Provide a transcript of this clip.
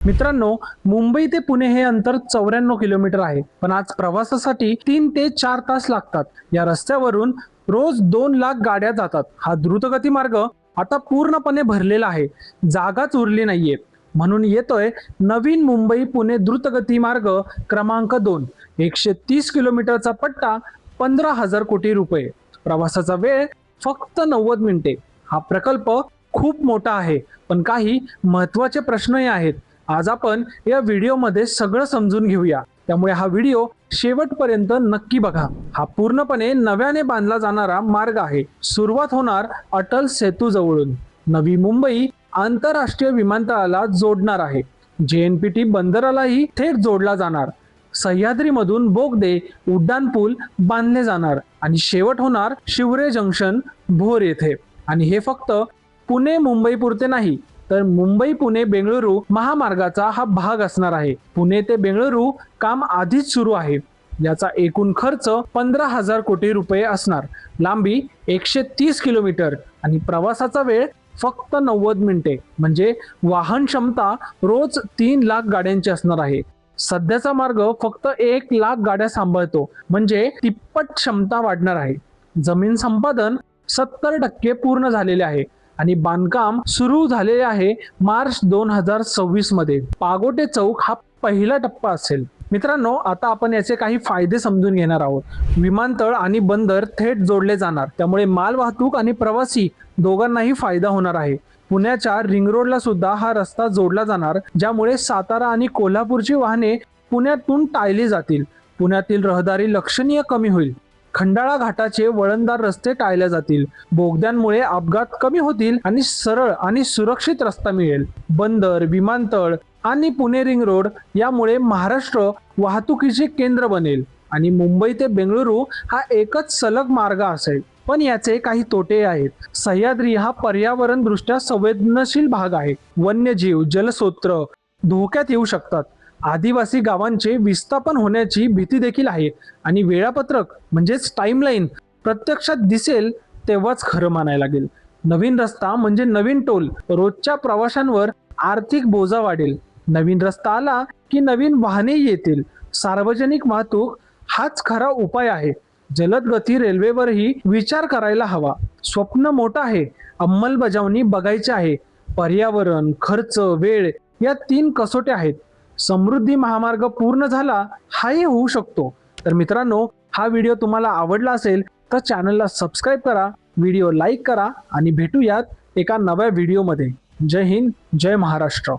मित्रांनो, मुंबई ते पुणे हे अंतर 94 किलोमीटर आहे, पण आज प्रवासासाठी 3 ते 4 तास लागतात। या रस्त्यावरून रोज 2 लाख गाड्या जातात। हा द्रुतगती मार्ग आता पूर्णपणे भरलेला आहे, जागाच उरली नाहीये। म्हणून येतोय नवीन मुंबई पुणे द्रुतगती मार्ग क्रमांक 2। 130 किलोमीटरचा पट्टा, 15,000 कोटी रुपये, प्रवासाचा वेळ फक्त 90 मिनिटे। हा प्रकल्प खूप मोठा आहे, पण काही महत्त्वाचे प्रश्नही आहेत। आज आपण या व्हिडिओमध्ये सगळं समजून घेऊया, त्यामुळे हा व्हिडिओ शेवटपर्यंत नक्की बघा। हा पूर्णपणे नव्याने बांधला जाणारा मार्ग आहे। सुरुवात होणार अटल सेतू जवळून। नवी मुंबई आंतरराष्ट्रीय विमानतळाला जोडणार आहे। JNPT बंदरालाही थेट जोडला जाणार। सह्याद्रीमधून बोगदे, उड्डाणपूल बांधले जाणार आणि शेवट होणार शिवरे जंक्शन, भोर येथे। आणि हे फक्त पुणे मुंबई पुरते नाही, तर मुंबई पुणे बेंगळुरू महामार्गाचा हा भाग असणार आहे। पुणे ते बेंगळुरू काम आधीच सुरू आहे। याचा एकूण खर्च 15,000 कोटी रुपये असणार। लांबी 130 किलोमीटर आणि प्रवासाचा वेळ फक्त 90 मिनिटे, म्हणजे वाहन क्षमता रोज 3 लाख गाड्यांची असणार आहे। सध्याचा मार्ग फक्त 1 लाख गाड्या सांभाळतो, म्हणजे तिप्पट क्षमता वाढणार आहे। जमीन संपादन 70% पूर्ण झालेले आहे आणि बांधकाम सुरू झालेले आहे मार्च 2026 मध्ये। पागोटे चौक हा पहिला टप्पा असेल। मित्रांनो, आता आपण याचे काही फायदे समजून घेणार आहोत। विमानतळ आणि बंदर थेट जोडले जाणार, त्यामुळे माल वाहतूक आणि प्रवासी दोघांनाही फायदा होणार आहे। पुण्याच्या रिंग रोडला सुद्धा हा रस्ता जोडला जाणार, ज्यामुळे सातारा आणि कोल्हापूरची वाहने पुण्यातून टाळली जातील। पुण्यातील रहदारी लक्षणीय कमी होईल। खंडाळा घाटाचे वळणदार रस्ते टाळले जातील। बोगद्यांमुळे अपघात कमी होतील आणि सरळ आणि सुरक्षित रस्ता मिळेल। बंदर, विमानतळ आणि पुणे रिंग रोड यामुळे महाराष्ट्र वाहतुकीचे केंद्र बनेल आणि मुंबई ते बेंगळुरू हा एकच सलग मार्ग असेल। पण याचे काही तोटे आहेत। सह्याद्री हा पर्यावरण दृष्ट्या संवेदनशील भाग आहे। वन्यजीव, जलस्रोत धोक्यात येऊ शकतात। आदिवासी गावांचे विस्थापन होण्याची भीती देखील आहे आणि वेळापत्रक म्हणजेच टाइमलाईन प्रत्यक्षात दिसेल तेव्हाच खरं मानायला लागेल। नवीन रस्ता म्हणजे नवीन टोल, रोजच्या प्रवाशांवर आर्थिक बोजा वाढेल। नवीन रस्ता आला की नवीन वाहने येतील। सार्वजनिक वाहतूक हाच खरा उपाय आहे। जलद गती रेल्वेवरही विचार करायला हवा। स्वप्न मोठं आहे, अंमलबजावणी बघायची आहे। पर्यावरण, खर्च, वेळ या 3 कसोट्या आहेत। समृद्धी महामार्ग पूर्ण झाला हाही होऊ शकतो। तर मित्रांनो, हा व्हिडिओ तुम्हाला आवडला असेल तर चॅनलला सबस्क्राईब करा, व्हिडिओ लाईक करा आणि भेटूयात एका नव्या व्हिडिओमध्ये। जय हिंद, जय महाराष्ट्र।